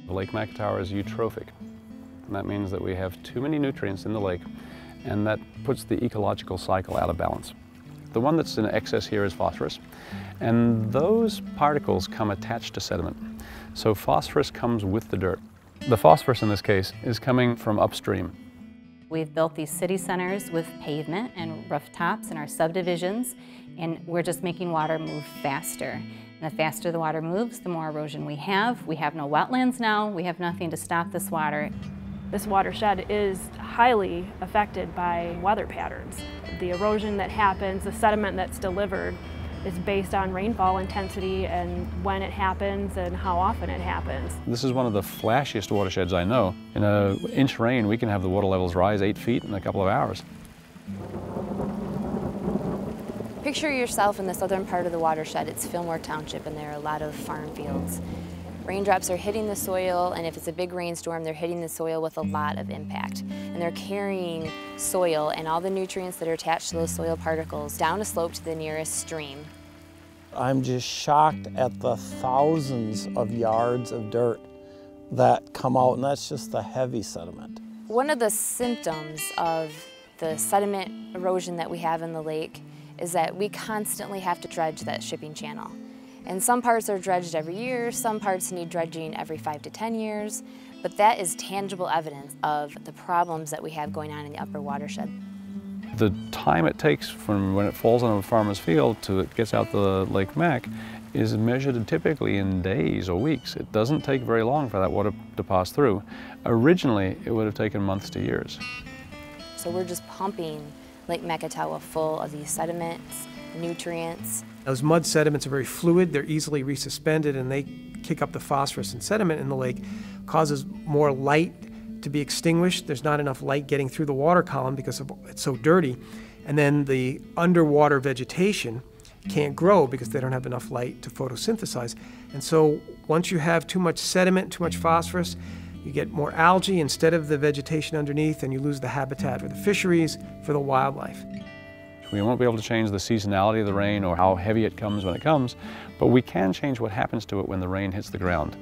Lake Macatawa is eutrophic, and that means that we have too many nutrients in the lake, and that puts the ecological cycle out of balance. The one that's in excess here is phosphorus, and those particles come attached to sediment. So phosphorus comes with the dirt. The phosphorus in this case is coming from upstream. We've built these city centers with pavement and rooftops in our subdivisions, and we're just making water move faster. And the faster the water moves, the more erosion we have. We have no wetlands now. We have nothing to stop this water. This watershed is highly affected by weather patterns. The erosion that happens, the sediment that's delivered, is based on rainfall intensity and when it happens and how often it happens. This is one of the flashiest watersheds I know. In an inch rain, we can have the water levels rise 8 feet in a couple of hours. Picture yourself in the southern part of the watershed. It's Fillmore Township, and there are a lot of farm fields. Raindrops are hitting the soil, and if it's a big rainstorm, they're hitting the soil with a lot of impact. And they're carrying soil and all the nutrients that are attached to those soil particles down a slope to the nearest stream. I'm just shocked at the thousands of yards of dirt that come out, and that's just the heavy sediment. One of the symptoms of the sediment erosion that we have in the lake is that we constantly have to dredge that shipping channel. And some parts are dredged every year, some parts need dredging every 5 to 10 years, but that is tangible evidence of the problems that we have going on in the upper watershed. The time it takes from when it falls on a farmer's field to it gets out the Lake Mac is measured typically in days or weeks. It doesn't take very long for that water to pass through. Originally, it would have taken months to years. So we're just pumping Lake Macatawa full of these sediments, nutrients. Those mud sediments are very fluid, they're easily resuspended, and they kick up the phosphorus and sediment in the lake, causes more light to be extinguished. There's not enough light getting through the water column because it's so dirty. And then the underwater vegetation can't grow because they don't have enough light to photosynthesize. And so once you have too much sediment, too much phosphorus, you get more algae instead of the vegetation underneath, and you lose the habitat for the fisheries, for the wildlife. We won't be able to change the seasonality of the rain or how heavy it comes when it comes, but we can change what happens to it when the rain hits the ground.